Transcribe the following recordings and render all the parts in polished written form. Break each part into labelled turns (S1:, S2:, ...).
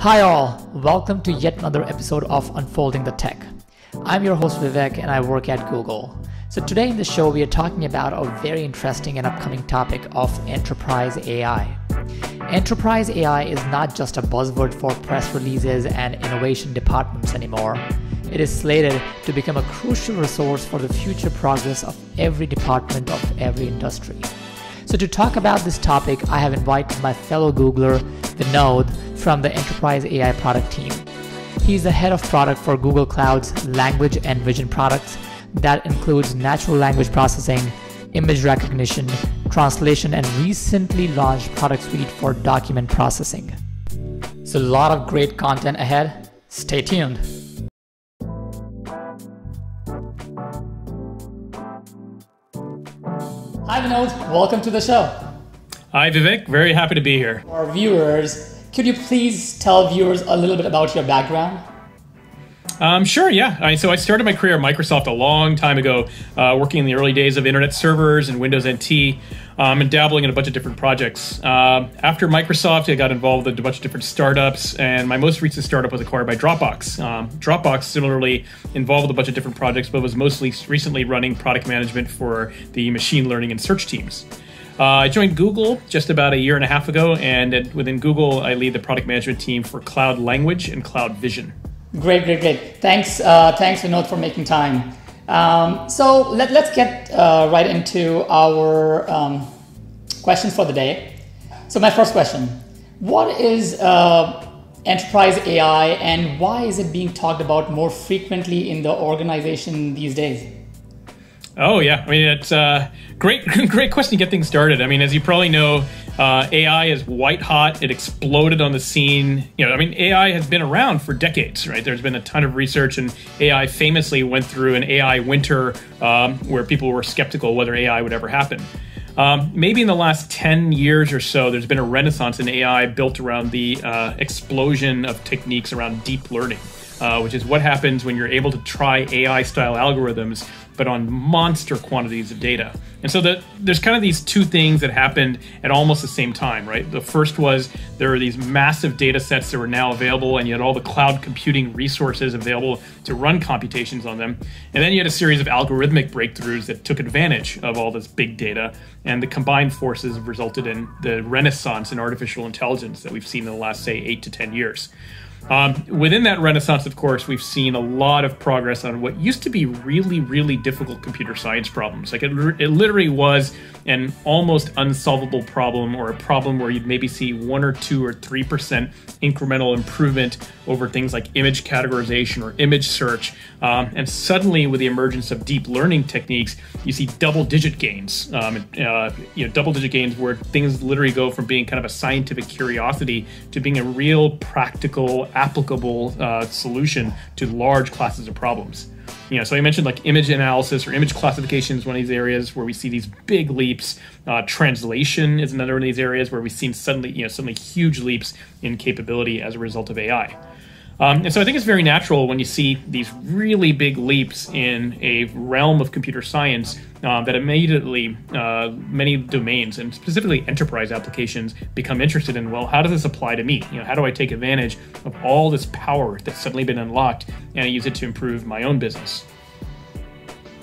S1: Hi all, welcome to yet another episode of Unfolding the Tech. I'm your host Vivek and I work at Google. So today in the show we are talking about a very interesting and upcoming topic of enterprise AI. Enterprise AI is not just a buzzword for press releases and innovation departments anymore. It is slated to become a crucial resource for the future progress of every department of every industry. So to talk about this topic, I have invited my fellow Googler, Vinod, from the Enterprise AI product team. He's the head of product for Google Cloud's language and vision products that includes natural language processing, image recognition, translation, and recently launched product suite for document processing. So a lot of great content ahead. Stay tuned. Hi Vinod, welcome to the show.
S2: Hi Vivek, very happy to be here.
S1: For our viewers, could you please tell viewers a little bit about your background?
S2: Sure, yeah. So I started my career at Microsoft a long time ago, working in the early days of internet servers and Windows NT, and dabbling in a bunch of different projects. After Microsoft, I got involved with a bunch of different startups, and my most recent startup was acquired by Dropbox. Dropbox similarly involved with a bunch of different projects, but was mostly recently running product management for the machine learning and search teams. I joined Google just about a year and a half ago, and within Google, I lead the product management team for cloud language and cloud vision.
S1: Great. Thanks, Vinod, for making time. So let's get right into our questions for the day. So my first question, what is enterprise AI and why is it being talked about more frequently in the organization these days?
S2: Oh, yeah. I mean, it's a great question to get things started. I mean, as you probably know, AI is white hot. It exploded on the scene. AI has been around for decades, right? There's been a ton of research, and AI famously went through an AI winter where people were skeptical whether AI would ever happen. Maybe in the last 10 years or so, there's been a renaissance in AI built around the explosion of techniques around deep learning, which is what happens when you're able to try AI-style algorithms but on monster quantities of data. And so there's kind of these two things that happened at almost the same time, right? The first was there are these massive data sets that were now available, and you had all the cloud computing resources available to run computations on them. And then you had a series of algorithmic breakthroughs that took advantage of all this big data, and the combined forces resulted in the renaissance in artificial intelligence that we've seen in the last, say, 8 to 10 years. Within that renaissance, of course, we've seen a lot of progress on what used to be really, really difficult computer science problems. Like it literally was an almost unsolvable problem, or a problem where you'd maybe see 1 or 2 or 3% incremental improvement over things like image categorization or image search. And suddenly, with the emergence of deep learning techniques, you see double-digit gains. Double-digit gains where things literally go from being kind of a scientific curiosity to being a real practical, applicable solution to large classes of problems. So I mentioned like image analysis or image classification is one of these areas where we see these big leaps. Translation is another one of these areas where we've seen suddenly huge leaps in capability as a result of AI. And so I think it's very natural when you see these really big leaps in a realm of computer science that immediately many domains, and specifically enterprise applications, become interested in, well, how does this apply to me? How do I take advantage of all this power that's suddenly been unlocked and use it to improve my own business?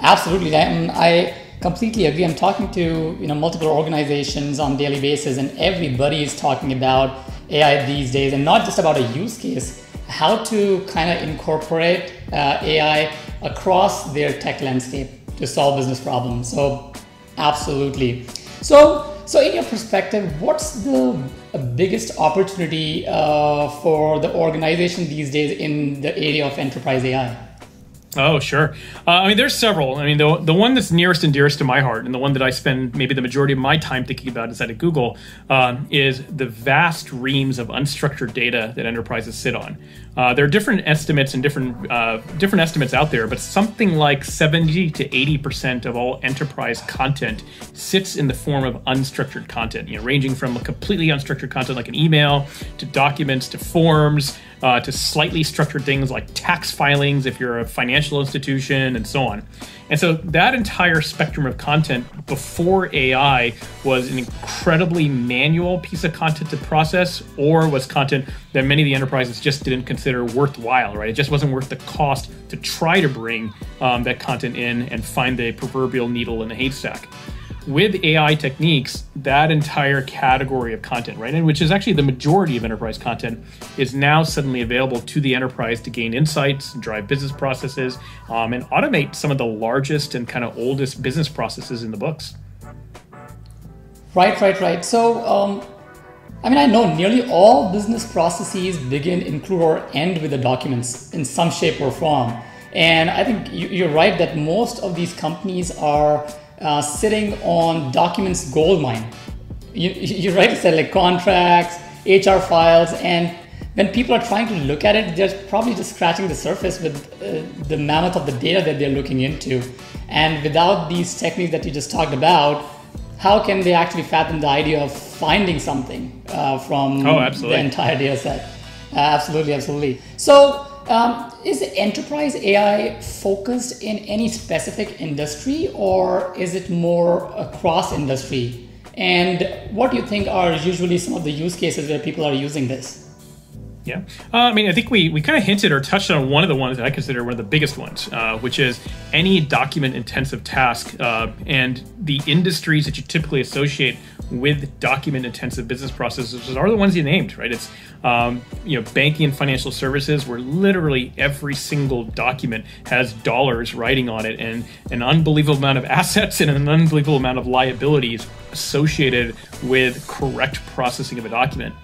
S1: Absolutely. I completely agree. I'm talking to multiple organizations on a daily basis, and everybody is talking about AI these days, and not just about a use case, how to kind of incorporate AI across their tech landscape to solve business problems. So absolutely. So in your perspective, what's the biggest opportunity for the organization these days in the area of enterprise AI?
S2: Oh, sure. There's several. The one that's nearest and dearest to my heart, and the one that I spend maybe the majority of my time thinking about inside of Google, is the vast reams of unstructured data that enterprises sit on. There are different estimates and different estimates out there, but something like 70 to 80% of all enterprise content sits in the form of unstructured content, ranging from a completely unstructured content like an email to documents to forms, to slightly structured things like tax filings if you're a financial institution and so on. And so that entire spectrum of content before AI was an incredibly manual piece of content to process, or was content that many of the enterprises just didn't consider worthwhile, right? It just wasn't worth the cost to try to bring that content in and find the proverbial needle in the haystack. With AI techniques, that entire category of content, right, and which is actually the majority of enterprise content, is now suddenly available to the enterprise to gain insights, drive business processes, and automate some of the largest and kind of oldest business processes in the books.
S1: Right. So, I know nearly all business processes begin, include, or end with the documents in some shape or form. And I think you're right that most of these companies are sitting on documents goldmine. You're right to say, like contracts, HR files, and when people are trying to look at it, they're probably just scratching the surface with the mammoth of the data that they're looking into. And without these techniques that you just talked about, how can they actually fathom the idea of finding something from the entire data set? Absolutely. So, is enterprise AI focused in any specific industry, or is it more across industry? And what do you think are usually some of the use cases where people are using this?
S2: Yeah, I think we kind of hinted or touched on one of the ones that I consider one of the biggest ones, which is any document-intensive task and the industries that you typically associate with document-intensive business processes are the ones you named, right? It's banking and financial services, where literally every single document has dollars writing on it and an unbelievable amount of assets and an unbelievable amount of liabilities associated with correct processing of a document.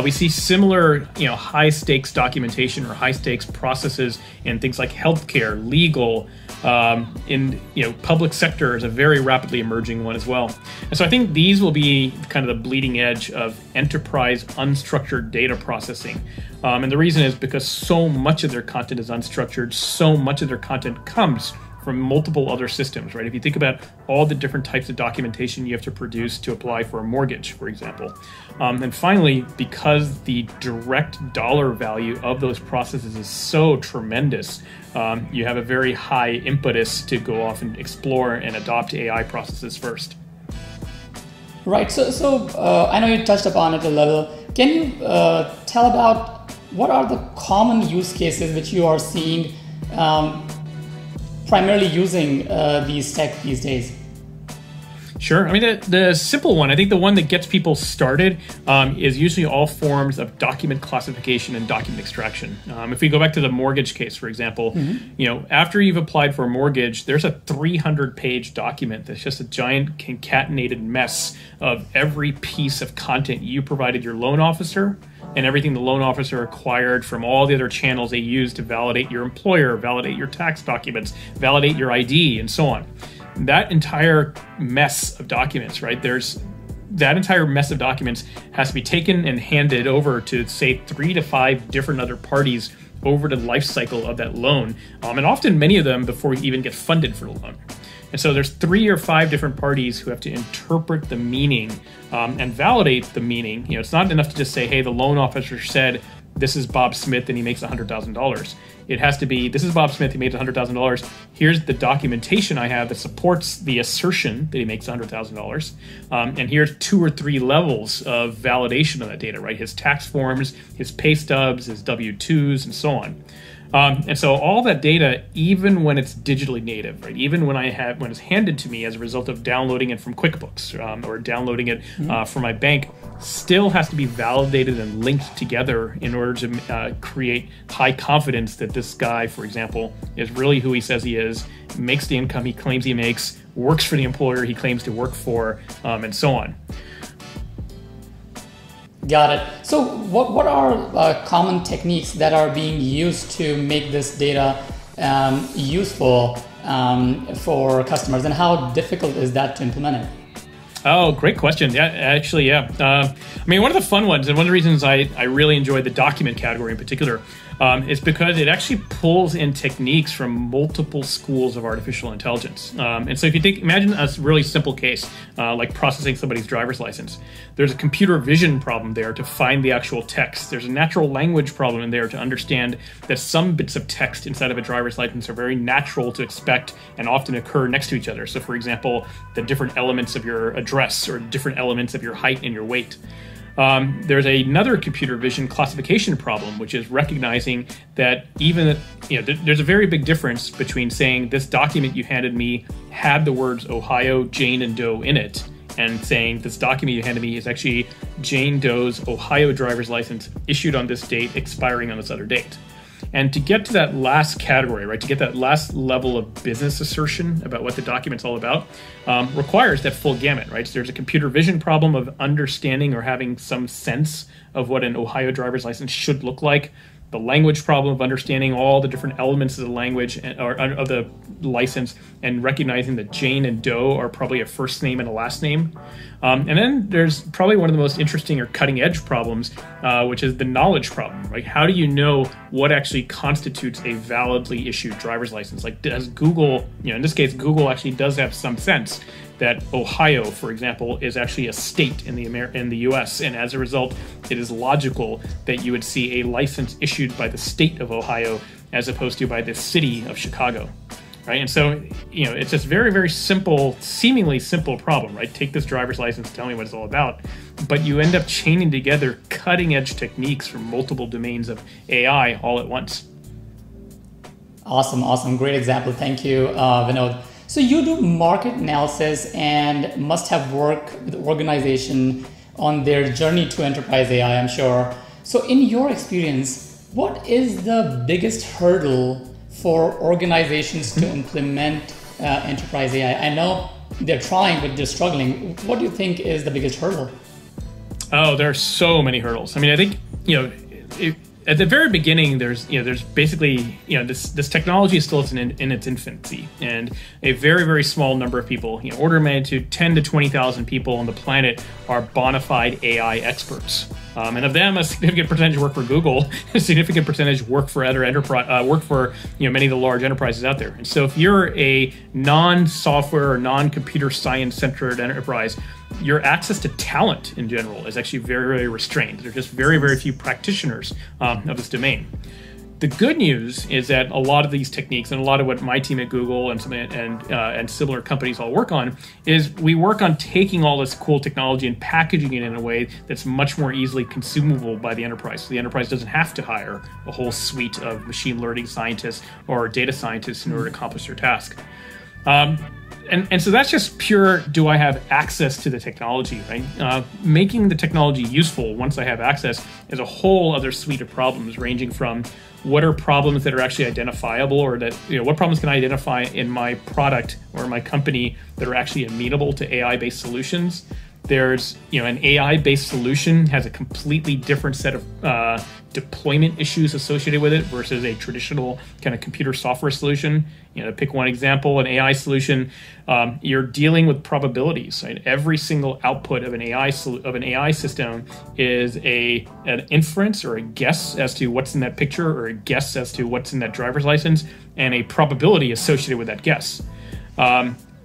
S2: We see similar, high stakes documentation or high stakes processes in things like healthcare, legal, in public sector is a very rapidly emerging one as well. And so I think these will be kind of the bleeding edge of enterprise unstructured data processing. And the reason is because so much of their content is unstructured, so much of their content comes from multiple other systems, right? If you think about all the different types of documentation you have to produce to apply for a mortgage, for example. And finally, because the direct dollar value of those processes is so tremendous, you have a very high impetus to go off and explore and adopt AI processes first.
S1: Right, so I know you touched upon it a little. Can you tell about what are the common use cases which you are seeing primarily using these tech these days?
S2: Sure. The simple one, I think the one that gets people started is usually all forms of document classification and document extraction. If we go back to the mortgage case, for example, after you've applied for a mortgage, there's a 300-page document that's just a giant concatenated mess of every piece of content you provided your loan officer and everything the loan officer acquired from all the other channels they use to validate your employer, validate your tax documents, validate your ID, and so on. That entire mess of documents, right? That entire mess of documents has to be taken and handed over to, say, 3 to 5 different other parties over the life cycle of that loan, and often many of them before you even get funded for the loan. And so there's 3 or 5 different parties who have to interpret the meaning and validate the meaning. It's not enough to just say, hey, the loan officer said, this is Bob Smith and he makes $100,000. It has to be, this is Bob Smith, he made $100,000. Here's the documentation I have that supports the assertion that he makes $100,000. And here's 2 or 3 levels of validation of that data, right? His tax forms, his pay stubs, his W-2s, and so on. And so all that data, even when it's digitally native, right? Even when it's handed to me as a result of downloading it from QuickBooks or downloading it from my bank, still has to be validated and linked together in order to create high confidence that this guy, for example, is really who he says he is, makes the income he claims he makes, works for the employer he claims to work for, and so on.
S1: Got it. So what are common techniques that are being used to make this data useful for customers, and how difficult is that to implement it?
S2: Oh, great question. Yeah, actually, yeah. One of the fun ones, and one of the reasons I really enjoy the document category in particular, is because it actually pulls in techniques from multiple schools of artificial intelligence. And so if you imagine a really simple case, like processing somebody's driver's license. There's a computer vision problem there to find the actual text. There's a natural language problem in there to understand that some bits of text inside of a driver's license are very natural to expect and often occur next to each other. So for example, the different elements of your address or different elements of your height and your weight. There's another computer vision classification problem, which is recognizing that even, there's a very big difference between saying this document you handed me had the words Ohio, Jane, and Doe in it, and saying this document you handed me is actually Jane Doe's Ohio driver's license issued on this date, expiring on this other date. And to get to that last category, right, to get that last level of business assertion about what the document's all about, requires that full gamut, right? So there's a computer vision problem of understanding or having some sense of what an Ohio driver's license should look like. The language problem of understanding all the different elements of the language or of the license and recognizing that Jane and Doe are probably a first name and a last name. And then there's probably one of the most interesting or cutting edge problems, which is the knowledge problem, right? How do you know what actually constitutes a validly issued driver's license? Like, does Google, in this case, Google actually does have some sense that Ohio, for example, is actually a state in the U.S., and as a result, it is logical that you would see a license issued by the state of Ohio as opposed to by the city of Chicago, right? And so, it's this very, very simple, seemingly simple problem, right? Take this driver's license, tell me what it's all about, but you end up chaining together cutting-edge techniques from multiple domains of AI all at once.
S1: Awesome. Great example. Thank you, Vinod. So you do market analysis and must have worked with the organization on their journey to enterprise AI, I'm sure. So in your experience, what is the biggest hurdle for organizations to implement enterprise AI? I know they're trying, but they're struggling. What do you think is the biggest hurdle?
S2: Oh, there are so many hurdles. I mean, I think, at the very beginning, there's basically, this technology is still in its infancy, and a very, very small number of people, order of magnitude 10 to 20,000 people on the planet are bona fide AI experts. And of them, a significant percentage work for Google, a significant percentage work for other many of the large enterprises out there. And so if you're a non-software or non-computer science centered enterprise, your access to talent in general is actually very, very restrained. There are just very, very few practitioners of this domain. The good news is that a lot of these techniques and a lot of what my team at Google and similar companies all work on is we work on taking all this cool technology and packaging it in a way that's much more easily consumable by the enterprise. So the enterprise doesn't have to hire a whole suite of machine learning scientists or data scientists in order to accomplish their task. And so that's just pure, do I have access to the technology, right? Making the technology useful once I have access is a whole other suite of problems, ranging from what are problems that are actually identifiable, or that, what problems can I identify in my product or my company that are actually amenable to AI-based solutions. There's, an AI-based solution has a completely different set of deployment issues associated with it versus a traditional kind of computer software solution. To pick one example, an AI solution, you're dealing with probabilities, right? Every single output of an AI system is an inference or a guess as to what's in that picture, or a guess as to what's in that driver's license, and a probability associated with that guess.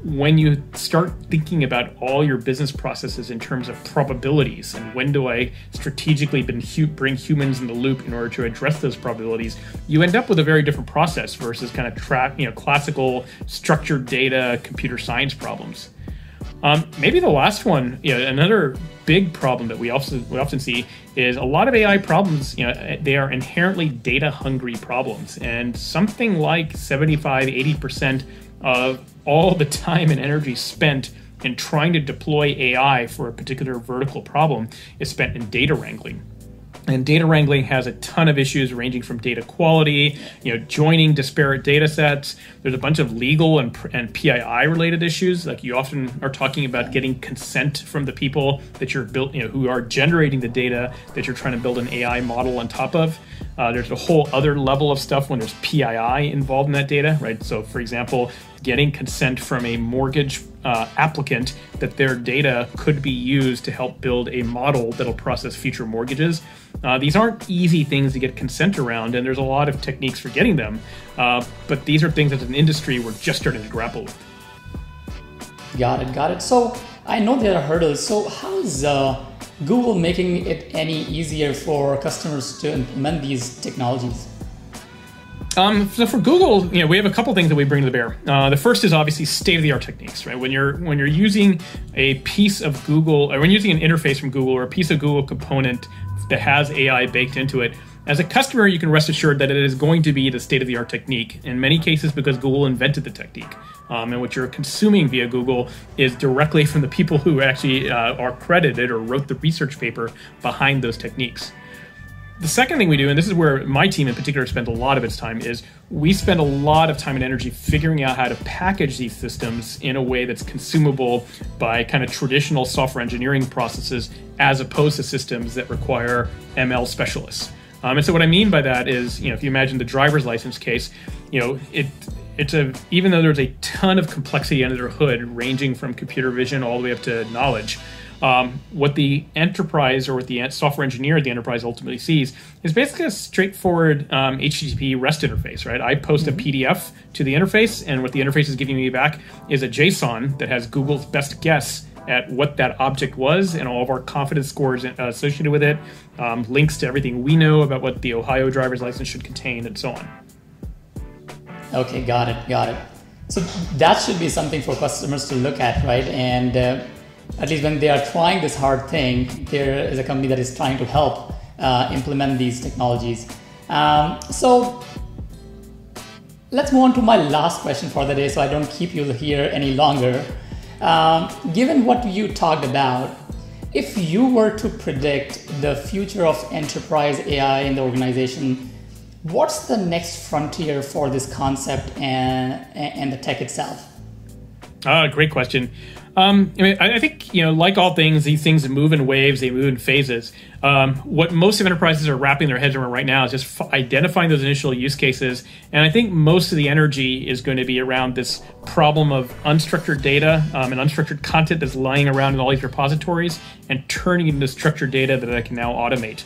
S2: When you start thinking about all your business processes in terms of probabilities and when do I strategically bring humans in the loop in order to address those probabilities, you end up with a very different process versus kind of classical structured data computer science problems. Maybe the last one, another big problem that we often see is a lot of AI problems, they are inherently data hungry problems, and something like 75-80% of all the time and energy spent in trying to deploy AI for a particular vertical problem is spent in data wrangling. And data wrangling has a ton of issues ranging from data quality, joining disparate data sets. There's a bunch of legal and PII related issues. Like, you often are talking about getting consent from the people that you're who are generating the data that you're trying to build an AI model on top of. There's a whole other level of stuff when there's PII involved in that data, right? So for example, getting consent from a mortgage applicant that their data could be used to help build a model that'll process future mortgages. These aren't easy things to get consent around, and there's a lot of techniques for getting them. But these are things as an industry we're just starting to grapple with.
S1: Got it. So I know there are hurdles. So how is Google making it any easier for customers to implement these technologies?
S2: So for Google, we have a couple things that we bring to bear. The first is obviously state-of-the-art techniques, right? When you're using a piece of Google, or when you're using an interface from Google or a piece of Google component that has AI baked into it, as a customer, you can rest assured that it is going to be the state-of-the-art technique, in many cases because Google invented the technique. And what you're consuming via Google is directly from the people who actually are credited or wrote the research paper behind those techniques. The second thing we do, and this is where my team in particular spends a lot of its time, is we spend a lot of time and energy figuring out how to package these systems in a way that's consumable by kind of traditional software engineering processes as opposed to systems that require ML specialists. And so what I mean by that is, if you imagine the driver's license case, even though there's a ton of complexity under the hood, ranging from computer vision all the way up to knowledge, what the enterprise or what the software engineer at the enterprise ultimately sees is basically a straightforward HTTP REST interface, right? I post a PDF to the interface, and what the interface is giving me back is a JSON that has Google's best guess at what that object was and all of our confidence scores associated with it, links to everything we know about what the Ohio driver's license should contain, and so on.
S1: Okay, got it. So that should be something for customers to look at, right? And at least when they are trying this hard thing, there is a company that is trying to help implement these technologies. So let's move on to my last question for the day so I don't keep you here any longer. Given what you talked about, if you were to predict the future of enterprise AI in the organization, what's the next frontier for this concept and the tech itself?
S2: Great question. I think, like all things, these things move in waves, they move in phases. What most of enterprises are wrapping their heads around right now is just identifying those initial use cases. And I think most of the energy is going to be around this problem of unstructured data and unstructured content that's lying around in all these repositories and turning it into structured data that I can now automate.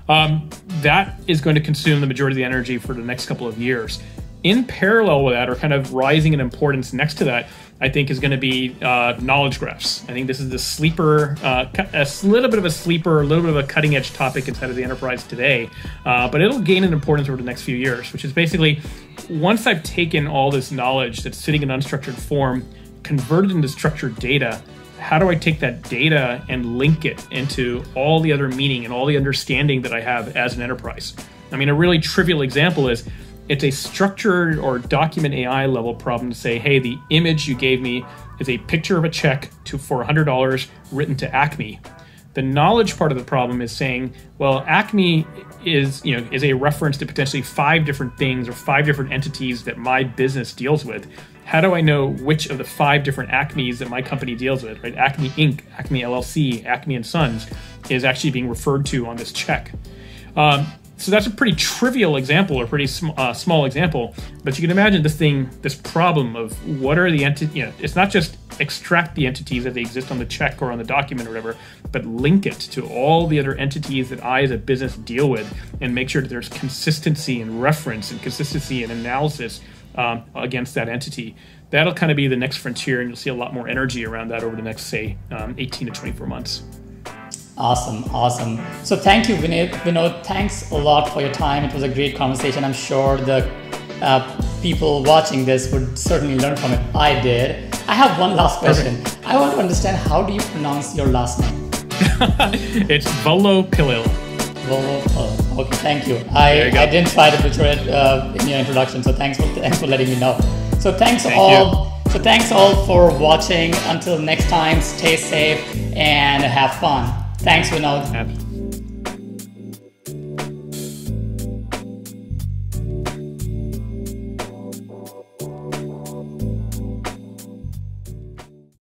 S2: That is going to consume the majority of the energy for the next couple of years. In parallel with that, or kind of rising in importance next to that, I think is going to be knowledge graphs. I think this is the sleeper, a little bit of a sleeper, a little bit of a cutting edge topic inside of the enterprise today, but it'll gain in importance over the next few years, which is basically, once I've taken all this knowledge that's sitting in unstructured form, converted into structured data, how do I take that data and link it into all the other meaning and all the understanding that I have as an enterprise? I mean, a really trivial example is, it's a structured or document AI level problem to say, hey, the image you gave me is a picture of a check for $100 written to Acme. The knowledge part of the problem is saying, well, Acme is a reference to potentially 5 different things or 5 different entities that my business deals with. How do I know which of the 5 different Acmes that my company deals with, right? Acme Inc., Acme LLC, Acme and Sons is actually being referred to on this check. So that's a pretty trivial example, or pretty small example, but you can imagine this problem of what are the entities, it's not just extract the entities as they exist on the check or on the document or whatever, but link it to all the other entities that I as a business deal with and make sure that there's consistency and reference and consistency and analysis against that entity. That'll kind of be the next frontier, and you'll see a lot more energy around that over the next, say, 18 to 24 months.
S1: Awesome. So thank you, Vinod. Thanks a lot for your time. It was a great conversation. I'm sure the people watching this would certainly learn from it. I did. I have one last question. Perfect. I want to understand, how do you pronounce your last name?
S2: It's Volopilil.
S1: Volopilil. Okay, thank you. I didn't try to butcher it in your introduction, so thanks for letting me know. So thanks all for watching. Until next time, stay safe and have fun. Thanks, Vinod.